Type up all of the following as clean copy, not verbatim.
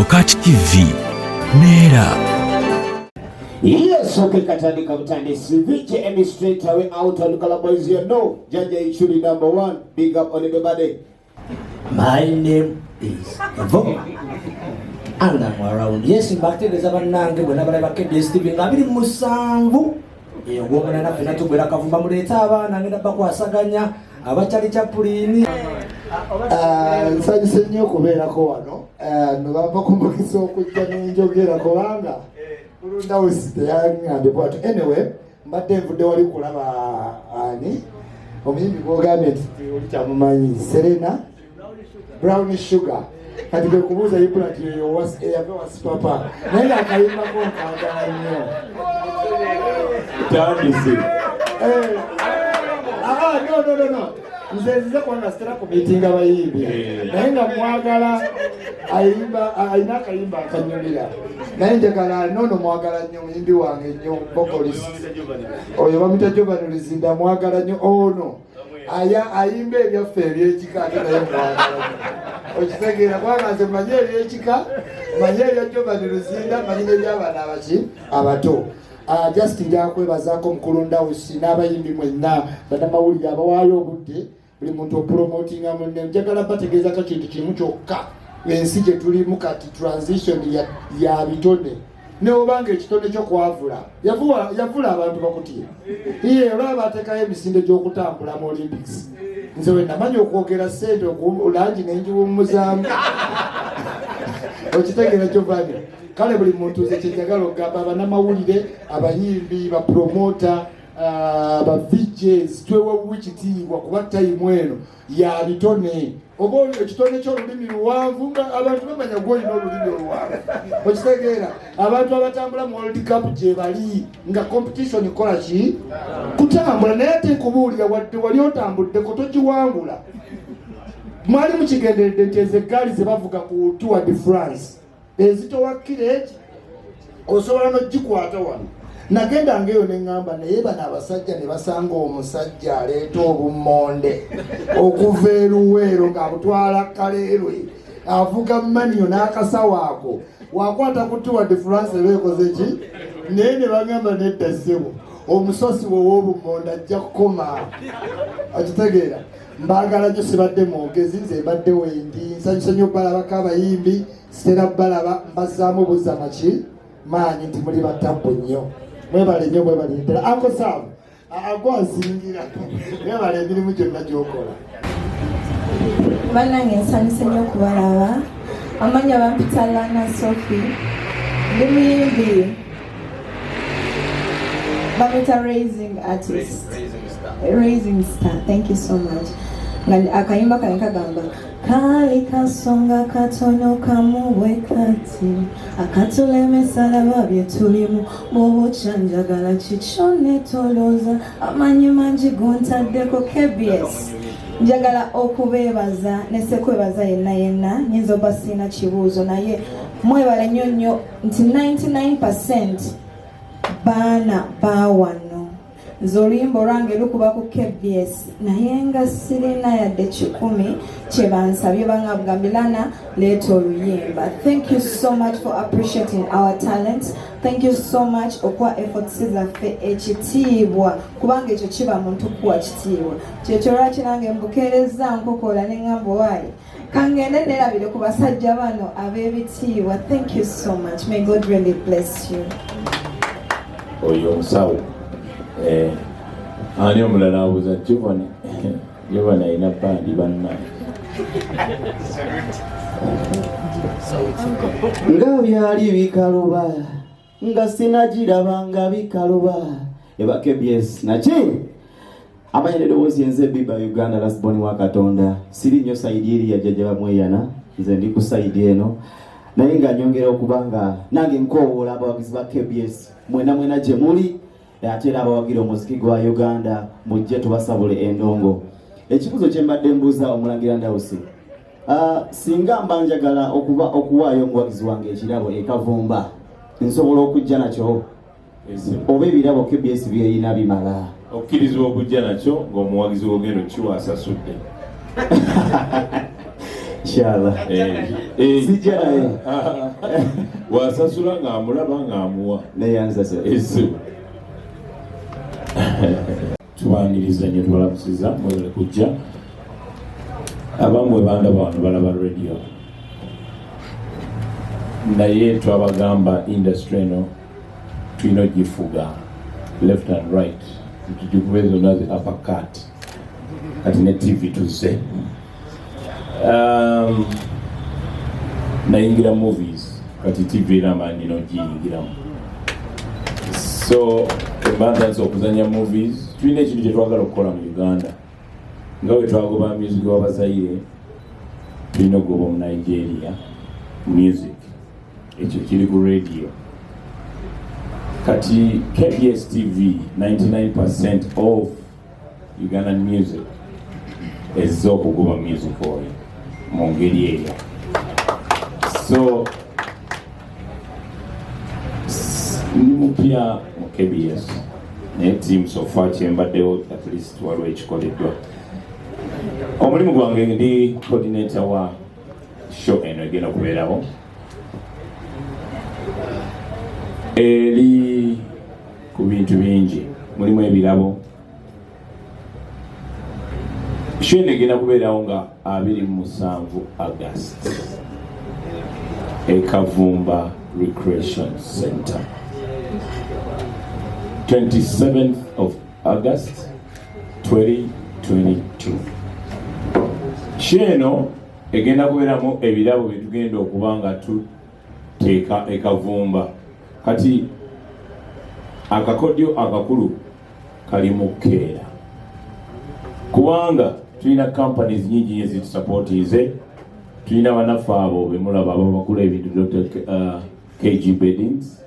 Lokati TV Nera. Yes, okay, Katandika Butandisi. Viche Emmy straight away out on the boys here. No, Jaja Ishuli #1. Big up on everybody. My name is Kevo. And I'm around. Yes, in back to the Zabanang, when I back this TV, I mean Musangu. A woman and a fina to Beraka from Bamureta, and I'm in a Bakwasaganya, Abachari Chapurini. Nsanyusenyo kubeera ko wano nobamba kumukiso okujja n'enjogera kubanga kulunda wesite yangambe bwatu. Anyway, mbadde nvudde wali kulaba ani omuyimbi gwogambye nti oli kyamumanyi Serena Brown Sugar kati kwe kubuuza yibula nti eyava wasipapa naye ng'akayimbako nkaagala nnyo Tandisi. No. Nze kwanga sitera kumitinga bayimbi naye nga mwagala ayina akayimba akanyumira naye njagala nono mwagala nnyo muyimbi wange nnyo vocalist oyo bamuyita Giovanni Luzinda mwagala nnyo ono ayimba ebyaffe ebyekika ate naye mwagala nnyo okitegeera kubanga nze mmanyi ebyekika mmanyi ebya Giovanni Luzinda mmanyi n'eby'abaana abaki abato. Just njakwebazaako Omukulundawusi n'abayimbi mwenna bannamawulire abawaayo obudde buli muntu opromotinga munne njagala bategeezako kintu kimu kyokka ensi gye tulimu kati transition ya bitone neobanga ekitone kyokwavula yavula abantu bakutya iye olaba bateekayo emisinde gy'okutambula mu Olympics nze we namanyi okwogera ssente langi nenjiwummuzaamu okitegeera Giovanni. Kale buli muntu nze kyenjagala okugamba abannamawulire abayimbi bapromota ba VJs twewewu ekitiibwa kuba tayimu eno ya bitone oba ekitone ky'olulimi luwanvu nga abantu bamanya gwolina olulimi oluwanvu okitegeera abantu abatambula mu World Cup gye bali nga competition kola ki kutambula naye ate nkubuulira wadde wali otambuddeko togiwangula mwali mukigenderedde nti ezo eggaali ze bavuga ku Tour de France ezitowakkire eki osobola n'ogikwata wano nagenda ngeyo neŋŋamba naye bano abasajja ne basanga omusajja aleeta obummonde okuva eruweero ng'abutwala kaleerwe avuga maniyo n'akasawo ako wakwata ku Tour de France beekoze ki naye ne bagamba nedda ssebo omusosi we w'obummonde ajja kukoma okitegeera. Mbagala nyo sibadde mwogezi nze mbadde wendi nsanyusa nnyo balabako abayimbi sitera balaba mbazaamu buzza maki maanyi nti muli batabbu nnyo mwebale nnyo mwebale ddala Uncle Sam agwasingira mwebale emirimu gyonna gy'okola. Bannange nsanyusa nnyo okubalaba amanya bampita Lana Sophie ndi muyimbi bamita Raising Artist Raising Star. Thank you so much. Akayimba kane kagamba kali kasonga katono kamuwe kati akatulemesa laba bye tulimu bw'obukyanjagala kikyone tolooza amanyi mangi gontaddeko KBS. Njagala okubeebaza ne sekwebaza yenna nyinza oba sirina kibuuzo naye mwebale nnyo nnyo nti 99% baana baawano nze oluyimba olwange lukuba ku KBS naye nga sirina yadde 10 kye bansabye bangambye Lana leeta oluyimba. Thank you so much for appreciating our talent. Thank you so much okuwa efforts zaffe ekitiibwa kubanga ekyo kiba muntu kuwa kitiibwa kyekyo lwaki nange mbukeereza nkokola neŋŋamba waayi kangende nerabire ku basajja bano ab'ebitiibwa. Thank you so much. May God really bless you. Oyo musawo ani omulala abuuza Giovanni ayina bandi bannaye nga byali bikaluba nga sinagiraba nga bikaluba eba KBS naki amanyire eddoboozi yenze Biba Uganda last born wa Katonda siri nnyo sayidi eri yajjajja bamweyana nze ndi ku sayidi eno naye nga nyongera okubanga nange nkoowoola abawagizi ba KBS mwena gye muli ate era abawagira omuziki gwa Uganda mujje tubasabule endongo. Ekibuzo kye mbadde mbuuza Omulangira Ndawusi singa mba njagala okuwaayo omuwagizi wange ekirabo ekavumba nsobola okujja nakyo oba ebirabo KBS byeyina bimala okkirizibwa okujja nakyo ng'omuwagizi wogendo kiwa asasudde inshallah sijja naye wasasula ng'amulaba ng'amuwa naye ansasa esi tubaniriza nnyo tubalamusiza mwebale kujja abamwe bandaba wano balaba radio naye twabagamba industry eno tulina ogifuga left and right tugikuba zonna zi uppercut kati ne TV tuzze nayingira movies kati TV eramanyi nogiyingiramu so embanza okuzanya movies tulina ekintu kyetwagala okukola mu Uganda nga bwe twagoba music w'abazaire tulina okugoba mu Nigeria music ekyo kiri ku radio kati KBS TV 99% of Ugandan music ezza okugoba music oyo mu ngeri eyo so ndi mupya mu KBS naye team so far kyembaddewo at least waliwo ekikoleddwa omulimu gwange ndi coordinator wa show eno egenda okubeerawo eri ku bintu bingi mulimu ebirabo show eno egenda kubeerawo nga 27 August Kavumba Recreation Center 27th of August 2022 Sheno egenda kubeeramu ebirabo byetugenda okuba nga tuteeka Kavumba kati akakodyo akakulu kali mu Keera kubanga tulina companies nyingi ezitusupportize tulina banaffe abo bemulaba abo bakula ebintu Dr. KG Beddings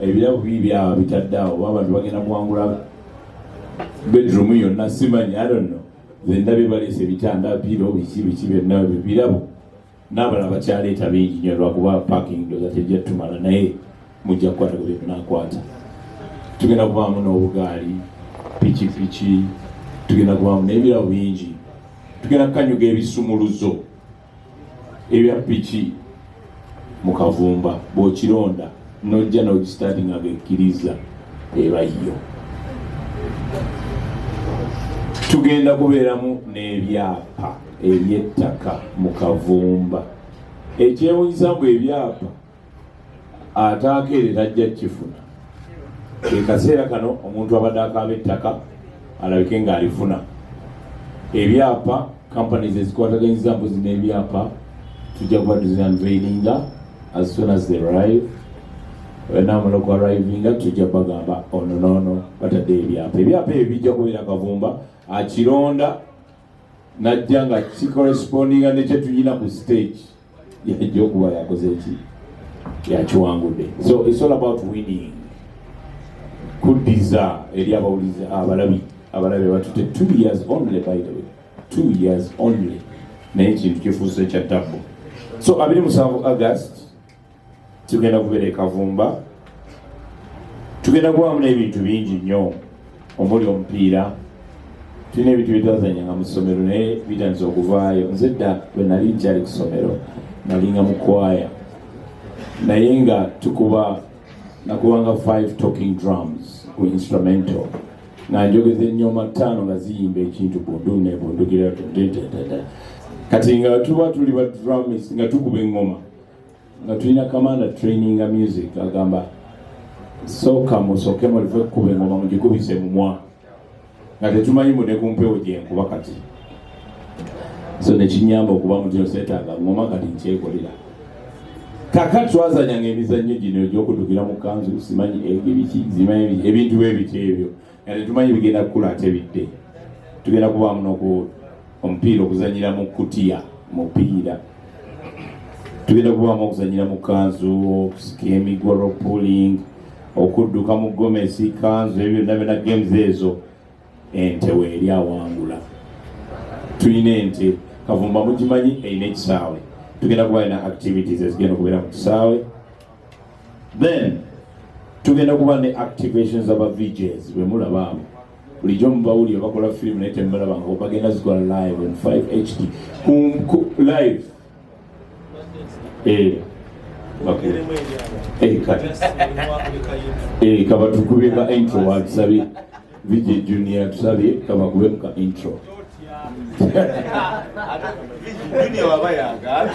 ebirabo byaba bitadde awo oba abantu bagenda kuwangula bedroom yonna simanyi I don't know zendabye baleese ebitanda piro biki byonna birabo n'abalala bakyaleeta bingi nnyo lwakuba parking doza tejja tumala naye mujja kukwata ku bintu nakwata tugenda kubaamu n'obugaali pikipiki tugenda kubaamu n'ebirabo bingi tugenda kukanyuga ebisumuluzo ebya piki mu Kavumba bw'okironda nojja n'ogistartinga ng'ekkiriza ebayo tugenda kubeeramu n'ebyapa eby'ettaka mu Kavumba ekyewunyisa mbu ebyapa ataakeere tajja kifuna ekaseera kano omuntu abadde akaaba ettaka alabike ng'alifuna ebyapa companies ezikwataganyiza mbuzi n'ebyapa tujja kuba tuzi-unveilinga as soon as they arrive wenamala okuarrivinga tujja bagamba ono noono batadde ebyapa ebyo bijja kubeera Kavumba akironda najja nga kikorespondinga nekyetuyina ku stage yajja okuba yakoze eki yakiwangudde so it's all about winning kuddiza eri abawulizi abalabi batute 2 years only by the way 2 years only naye ekintu kifuuse kya tabbu so 27 August tugenda kubeera Kavumba tugenda kubamu n'ebintu bingi nnyo omuli omupiira tulina ebintu byetwazanyanga mu ssomero naye bitandise okuvaayo nze dda bwe nali nkyali ku ssomero nalinga mu kwaya naye nga nakubanga 5 talking drums ku instrumental nga njogeza ennyoma 5 nga ziyimba ekintu bundu nebundugira kati nga tuba tuli ba drumist nga tukuba engoma nga tulina kamanda traininga music agamba soka musokemu live kuba engoma mugikubise mumwa nga tetumanyi mu ne kumpewo gyenkuba kati so nekinyamba okuba mutino seetaaga ngoma kati nkyekolera kakati twazanyanga emizannyo gino egyokutukira mu kanzu simanyi ebiki zimanyi ebintu bwebiti ebyo nga tetumanyi bigenda kukula ate bidde tugenda kubaamu omupiira okuzanyira mu kutiya mupiira tugenda kubaamu okuzanyira mu kanzu okusika emigoro pulling okudduka mu gomesi kanzu ebyo byonna byonna games ezo ente weeri awangula tulina ente Kavumba mugimanyi erina ekisaawe tugenda kuba na activities ezigenda kubeera mu kisaawe then tugenda kuba ne activations aba VJs bwe mulaba abo bulijjo mubawulire bakola firimu naye tembalabanga bagenda zikola live on 5 HD live kaba tukube ka intro watusabe VJ Junior tusabe kaba kube ka intro Junior wabayanga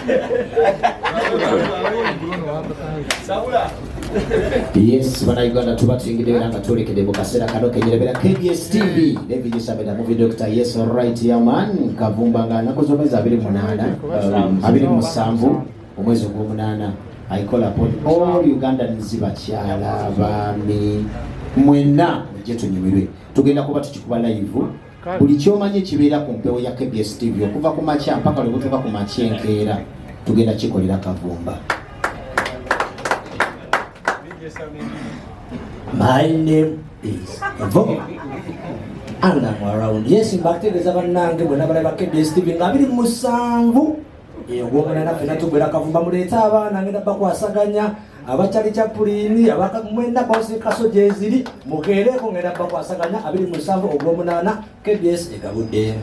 Yes, bannayuganda tuba tuyingidde nga twolekede mu kaseera kano kenyirebera KBS TV nebigisabira movie doctor. Yes, alright ya man Kavumba nga nakoze omwezi 27 omwezi ogw'omunaana aikola pod all Ugandans bakyala baami mwenna mujje tunyumirwe. Tugenda kuba tukikuba live buli kyomanye kibeera ku mpewo ya KBS TV okuva ku makya mpaka lwe tuva ku makyenkeera tugenda kikolera Kavumba. My name is Kevo and I'm around. Yes, mbategeeza bannange bwena balaba KBS TV nga 27 ogw'omunaana fena tugwera Kavumba muleeta abaana ngenda bakwasaganya abakyali Chapuliini abakamwenda kaso gyeziri mukeereko ngenda bakwasaganya 27 ogw'omunaana KBS egabudde.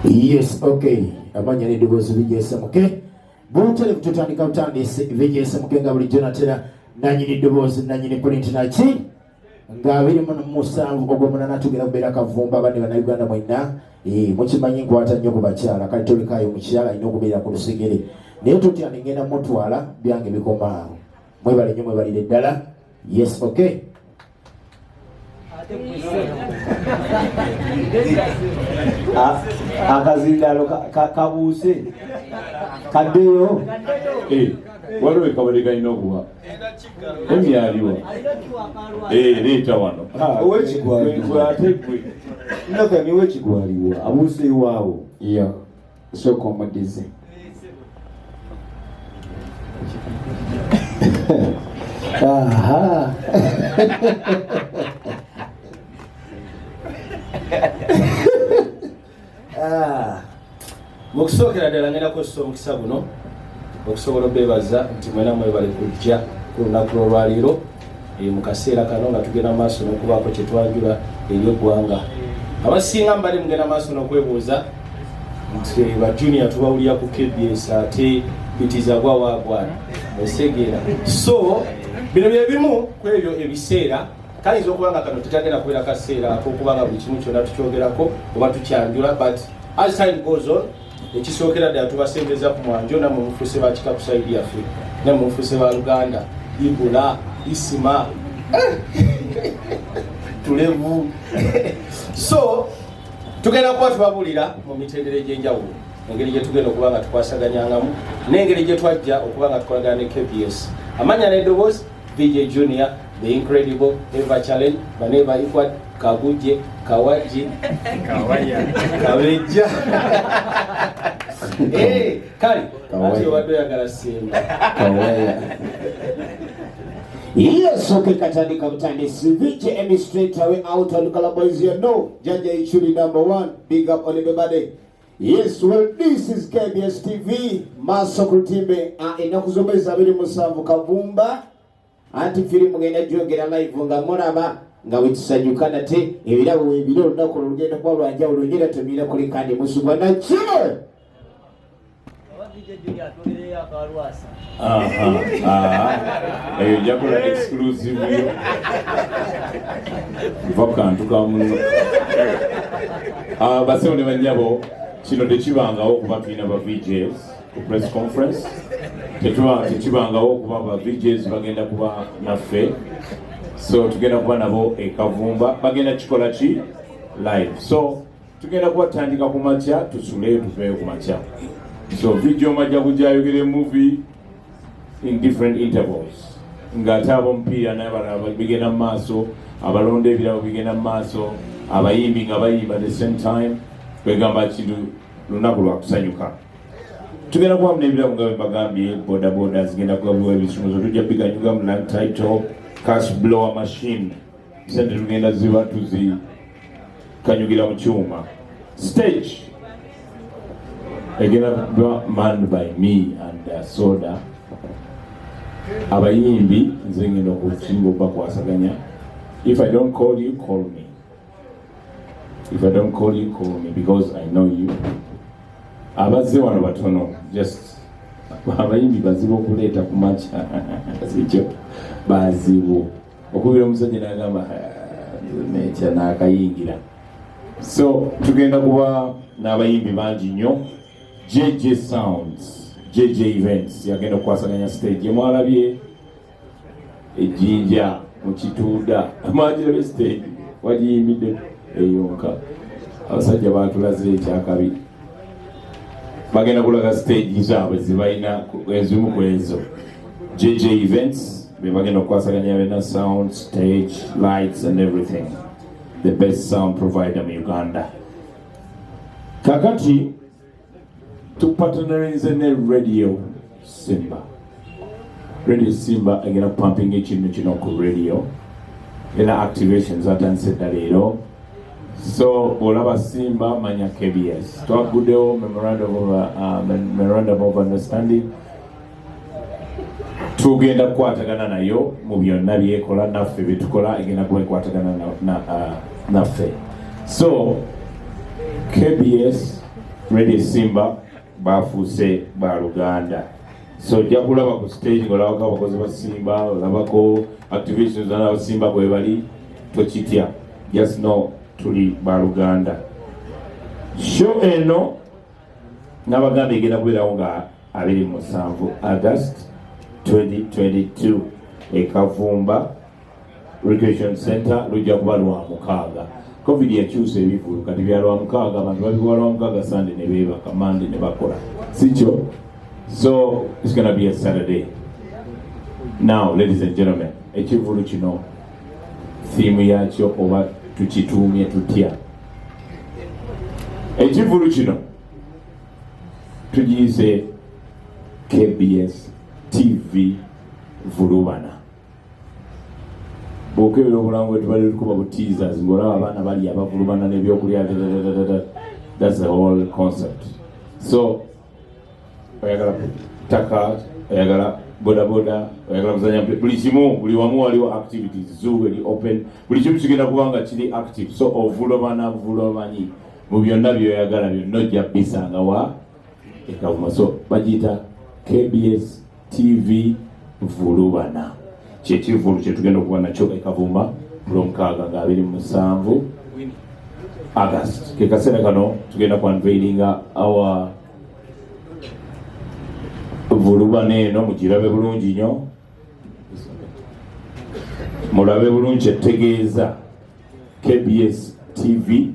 Yes, okay. Amanya n'eddoboozi bijeesa muke buntele tutandika butandise bijeesa muke nga bulijjo natera nanyini ddoboozi nanyini print naki nga 27 ogw'omunaana tugenda kubeera Kavumba bane bannayuganda mwenna mukimanyi nkwata nnyo ku bakyala kale tolekayo mukyala alina okubeera ku lusegere naye tutya nengenda mutwala byange bikomaawo mwebale nnyo mwebalire ddala. Yes, okay. Akazindalo kabuuse kaddeyo waliwo ekabale kalina okuba Emmy aliwa leeta wano owekigwaliwa ndaka niwe kigwaliwa abuuse iwaawo Yo, sooka omudize. Aha. Mukusookera ddala ngenda kwesisa omukisa guno okusobola obeebaza nti mwena mwebale kujja ku lunaku lwolwaliiro mu kaseera kano nga tugenda maaso n'okubaako kye twanjula eri eggwanga. Abasinga mbali mugenda maaso n'okwebuuza nti bajunior tubawulira ku KBS ate bitiza gwawaagwana esegeera. So bino bye bimu ku ebyo ebiseera kayinza okuba nga kano tetagenda kubeera kaseera akokuba nga buli kimu kyonna tukyogerako oba tukyanjula, but as time goes on ekisookera ddala tubasembeza ku mwanjo nammwe mufuuse bakika ku saidi yaffe nammwe mufuuse ba Luganda Ibula Isma tulevu. So tugenda kuba tubabulira mu mitendera egy'enjawulo engeri gye tugenda okuba nga tukwasaganyangamu n'engeri gye twajja okuba nga tukolagana ne KBS. Amanya n'eddoboozi VJ Junior, the incredible Eva Challenge, Baneva Ikwad, Kabuje, Kawaji, Kaweja. Kali, ati wado ya garasimba. Kawaya. Yes, okay, katandika butandisi VJ Emmy straight away out on Lukala boys here. No, Jaja Ichuli #1, big up on Nebadde. Yes, well, this is KBS TV. Maso Kutimbe, inakuzomeza 27 Kavumba. Anti filimu ngenda jogera live nga moraba nga witusanyuka nate ebirabo webiro ndako lugenda kwa lwanja olugenda tumira kuli kandi musubwa na kye. Jakola exclusive yo vakantu kamuno basewo ne banyabo kino tekibangawo okuba tulina ba VJs ku press conference tekibangawo okuba ba VJs bagenda kuba naffe, so tugenda kuba nabo Kavumba bagenda kikola ki live. So tugenda kubatandika ku makya tusule tuveeyo ku makya, so video majja kujayogera movie in different intervals ng'ate ab'omupiira n'abalala bigenda mu maaso, abalonda ebirabo bigenda mu maaso, abayimbi nga bayimba at the same time, kwegamba kintu lunaku lwa kusanyuka. Tugenda kuba n'ebirabo nga bembagambye, bodaboda zigenda kugabulwa ebisumuzo, tujja biganyuga mu land title, cash blower machine, sente tugenda ziba tuzikanyugira mu kyuma. Stage egenda kuba manned by me and Soda. abayimbi nze ngenda okusinga okubakwasaganya. If I don't call you, call me. If I don't call you, call me because I know you. Abazze wano batono, just abayimbi bazibu okuleeta ku makya sikyo bazibu okubira omusajja n'agamba nekya n'akayingira. So tugenda kuba n'abayimbi bangi nnyo. JJ Sounds, JJ Events yagenda okukwasaganya stage mwalabye ejjinja mu Kituuda amagirabe stage wagiyimbidde eyonka abasajja batulaze ekyakabi bagenda kulaga stage zaabwe zibalina ezimu ku ezo. JJ Events be bagenda okukwasaganya bena sound, stage, lights and everything. The best sound provider mu Uganda. Kakati tupartnerize ne Radio Simba. Radio Simba agenda pumping ekintu kino ku radio. Era activations atandise leero. So olaba Simba manya KBS. Twaguddewo memorandum of understanding. Tugenda kukwatagana nayo mu byonna byekola naffe byetukola egenda kukwatagana naffe. So KBS Radio Simba bafuuse ba Luganda. So ojja kulaba ku stage ng'olabako abakozi ba Simba, olabako activations n'aba Simba bwe bali tokitya. Just know tuli ba Luganda. Show eno n'abaganda egenda kubeerawo nga 27 August 2022 Ekavumba Recreation Center lujja kuba lwa mukaaga. COVID yakyusa ebivulu kati bya lwa mukaaga abantu babikuba lwa mukaaga Sunday ne beebaka Monday ne bakola sikyo. So it's going to be a Saturday. Now ladies and gentlemen, ekivulu kino theme yakyo oba tukituumye tutya. Ekivulu kino tugize KBS TV Vulubana. Bwokebera obulamu bwetu bali likuba bu teasers ng'olaba abaana bali abavulubana n'ebyokulya. That's the whole concept. So oyagala taka, oyagala bodaboda, oyagala kuzanya buli kimu, buli wamu waliwo activities zoo eri open, buli kimu kigenda kubanga kiri active. So ovulubana vulubanyi mu byonna byoyagala byonna ojja bisanga wa Ekavuma. So bagiyita KBS TV Vulubana. Kyekivulu kyetugenda okuba nakyo Ekavuma Lomukaaga nga 27 August. Ke kaseera kano tugenda ku unveilinga our Vulubana eno mugirabe bulungi nnyo. Mulabe bulungi etegeeza KBS TV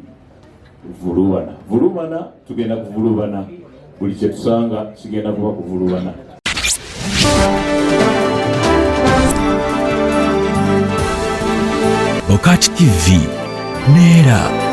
Vulubana. Vulubana tugenda kuvulubana. Buli kyetusanga kigenda kuba kuvulubana. Bukedde TV, Naye.